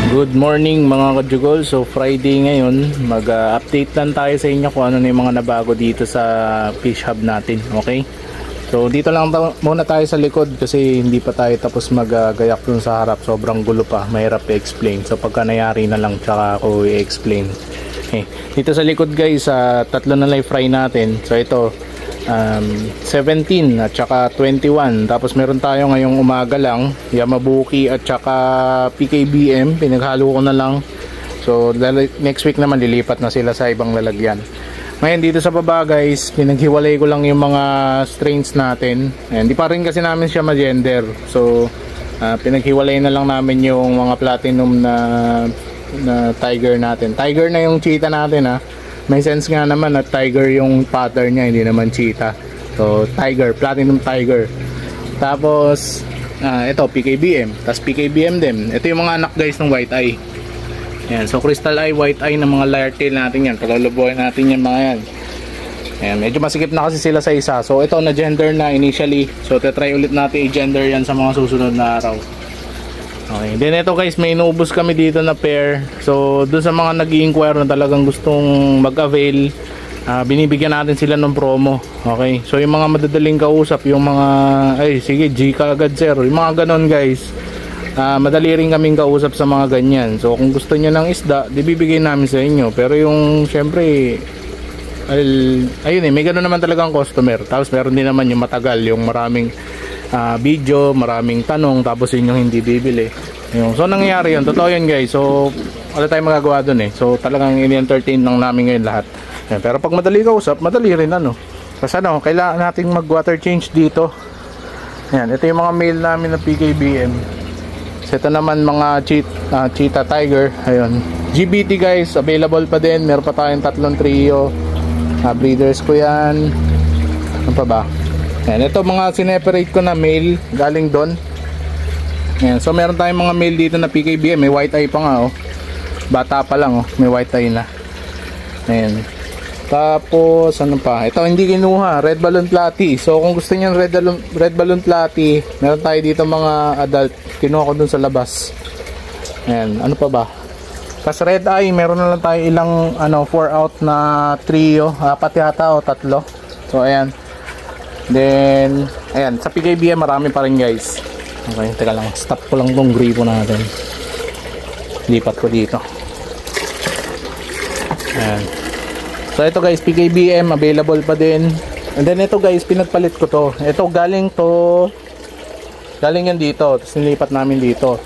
Good morning mga kajugol. So Friday ngayon, mag-update lang tayo sa inyo kung ano na yung mga nabago dito sa fish hub natin. Okay? So dito lang muna tayo sa likod kasi hindi pa tayo tapos mag-gayak dun sa harap. Sobrang gulo pa, mahirap i-explain. So pagka nangyari na lang tsaka ako i-explain. Okay. Dito sa likod guys, tatlo na live fry natin. So ito 17 at saka 21. Tapos meron tayo ngayong umaga lang Yamabuki at saka PKBM, pinaghalo ko na lang. So next week naman lilipat na sila sa ibang lalagyan. Ngayon dito sa baba guys, pinaghiwalay ko lang yung mga strains natin. Hindi pa rin kasi namin siya ma-gender. So pinaghiwalay na lang namin yung mga platinum na tiger natin. Tiger na yung cheetah natin May sense nga naman at tiger yung pattern niya, hindi naman cheetah. So tiger, platinum tiger. Tapos ito PKBM, tapos PKBM din. Ito yung mga anak guys ng white eye. Yan, so crystal eye, white eye ng mga lyre tail natin yan. Palulubuhin natin yan mga yan. Ayan, medyo masikip na kasi sila sa isa. So ito na gender na initially. So try ulit natin i-gender yan sa mga susunod na araw. Okay, then ito guys, may inuubos kami dito na pair. So dun sa mga nag-i-inquire na talagang gustong mag-avail, binibigyan natin sila ng promo. Okay, so yung mga madadaling kausap, yung mga ay sige G ka agad sir, yung mga ganon guys, madali rin kaming kausap sa mga ganyan. So kung gusto nyo ng isda, di bibigay namin sa inyo. Pero yung syempre ayun may gano'n naman talagang customer. Tapos meron din naman yung matagal, yung maraming video, maraming tanong, tapos yun yung hindi bibili. So nangyayari yun, totoo yun guys. So wala tayong magagawa dun so talagang in-entertain lang namin ngayon lahat. Pero pag madali kausap, madali rin kasi kailangan nating mag water change dito. Ayan, ito yung mga male namin na PKBM. So ito naman mga cheetah tiger. Ayun, GBT guys, available pa din. Meron pa tayong tatlong trio. Breeders ko yan. Ano pa ba? Ayan, ito mga sineperate ko na male galing doon. Ayan, so meron tayong mga male dito na PKBM. May white eye pa nga bata pa lang may white eye na. Ayan. Tapos ano pa? Ito hindi kinuha, red balloon platy. So kung gusto niyo red balloon platy, meron tayo dito mga adult. Kinuha ko dun sa labas. Ayan, ano pa ba? Tapos red eye, meron na lang tayo ilang 4 out na trio, apat yata o tatlo. So ayan. Then ayan, sa PKBM marami pa rin guys. Okay, teka lang, stop ko lang tong gripo natin. Lipat ko dito. Ayan. So ito guys, PKBM available pa din. And then ito guys, pinagpalit ko to. Ito galing yan dito, tapos nilipat namin dito.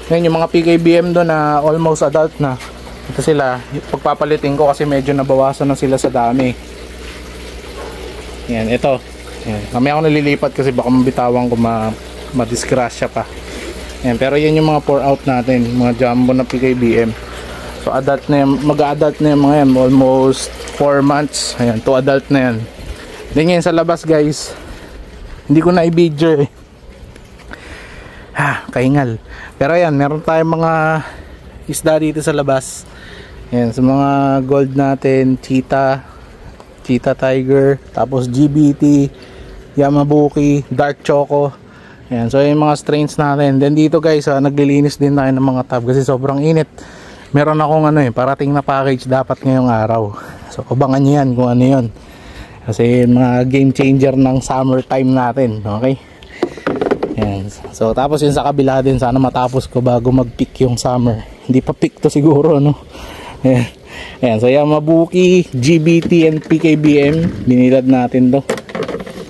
Ngayon yung mga PKBM doon na almost adult na, ito sila, pagpapalitin ko kasi medyo nabawasan na sila sa dami. Yan, ito. Yan, kami ako nalilipat kasi baka mabitawan ko madisgrasya pa. Yan, pero yan yung mga 4 out natin, mga jumbo na PKBM. So adult na yan, mag-adult na yan mga yan, almost 4 months. Ayan, 2 adult na yan. Then yan sa labas guys, hindi ko na i-video kaingal. Pero ayan, meron tayong mga isda dito sa labas. Ayan, sa mga gold natin, cheetah tiger, tapos GBT, Yamabuki, dark choco. Ayan, so yung mga strains natin. Then dito guys, naglilinis din tayo ng mga tab kasi sobrang init. Meron akong parating na package dapat ngayong araw. So abangan nyo yan kung ano yun. Kasi mga game changer ng summer time natin. Okay. Ayan. So tapos yun sa kabila din, sana matapos ko bago mag-peak yung summer. Hindi pa peak to siguro Ayan. Ayan, so Yamabuki, GBT and PKBM, binilad natin to.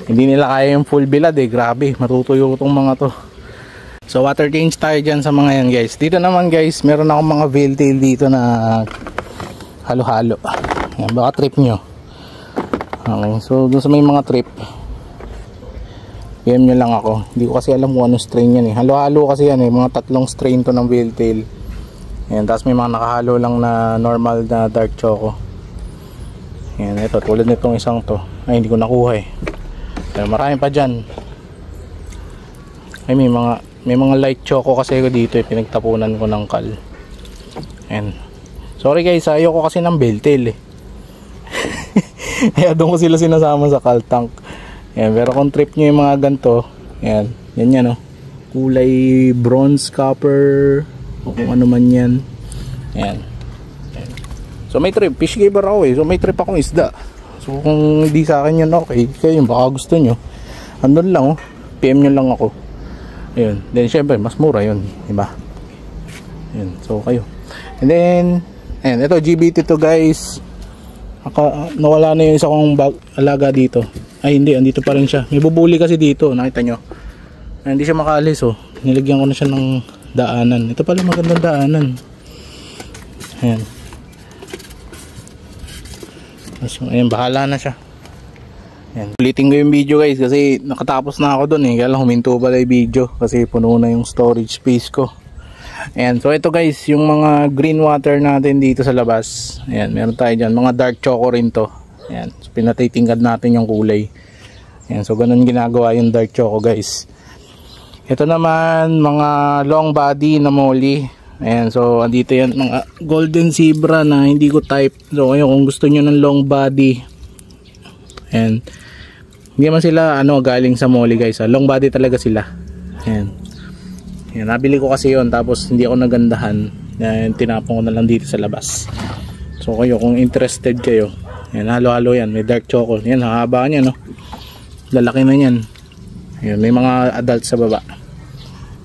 Hindi nila kaya yung full bilad grabe, matutuyo itong mga to. So water change tayo dyan sa mga yan guys. Dito naman guys, meron akong mga veil tail dito na halo-halo. Ayan, baka trip nyo. Okay, so dun sa may mga trip, PM nyo lang ako. Hindi ko kasi alam kung anong strain yan halo-halo kasi yan mga tatlong strain to ng veil tail. Ayan, tapos may mga nakahalo lang na normal na dark choco. Ayan, ito tulad nitong isang to. Ay, hindi ko nakuha Pero marami pa dyan. Ay, may mga light choco kasi ko dito pinagtapunan ko ng kal. Ayan. Sorry guys, ayoko kasi ng belltail Kaya doon ko sila sinasama sa kal tank. Ayan, pero kung trip nyo yung mga ganito, ayan, yan kulay bronze, copper, o kung ano man yan. Ayan. Ayan. So may trip, fish giver ako so may trip akong isda. So kung hindi sa akin yun, okay, kayo baka gusto nyo, andun lang PM nyo lang ako. Ayun, then syempre mas mura yun, diba? Ayun, so kayo. And then ayan, ito GBT to guys. Nawala na yung isa kong alaga dito. Ay hindi, andito pa rin siya. May bubuli kasi dito, nakita nyo. Ay, hindi siya makaalis nilagyan ko na siya ng daanan. Ito pala magandang daanan. Ayan. Ayan, bahala na siya. Ayan. Ulitin ko yung video guys kasi nakatapos na ako dun kaya lang huminto pala yung video kasi puno na yung storage space ko. Ayan, so ito guys yung mga green water natin dito sa labas. Ayan, meron tayo dyan, mga dark choco rin to. Ayan, so pinatitingkad natin yung kulay. Ayan, so ganun ginagawa yung dark choco guys. Ito naman mga long body na molly. Ayan, so andito yan mga golden zebra na hindi ko type. So kayo kung gusto nyo ng long body, ayan, hindi man sila galing sa molly guys, long body talaga sila. Ayan. Ayan, nabili ko kasi yon tapos hindi ako nagandahan. Ayan, tinapon ko na lang dito sa labas. So kayo kung interested kayo, ayan, halo-halo yan, may dark choco. Ayan, hahaba niya lalaki na yan. Ayan, may mga adults sa baba.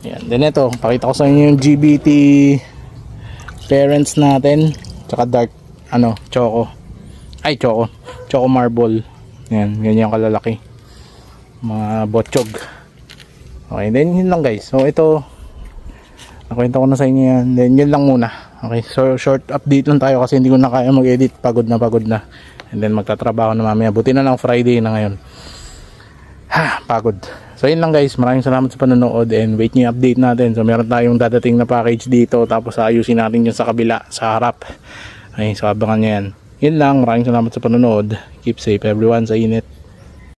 Ayan, then ito, pakita ko sa inyo yung GBT parents natin, tsaka dark choco. Ay, choco marble. Ayan, ganyan kalalaki. Mga botchog. Okay, then yun lang guys. So ito, nakwento ko na sa inyo yan. Then yun lang muna. Okay, so short update lang tayo kasi hindi ko na kaya mag-edit. Pagod na. And then magtatrabaho na mamaya. Buti na lang Friday na ngayon. Pagod. So yun lang guys, maraming salamat sa panonood and wait nyo yung update natin. So meron tayong dadating na package dito tapos ayusin natin yun sa kabila, sa harap. Okay, so abangan nyo yan. Yun lang, maraming salamat sa panonood. Keep safe everyone sa init.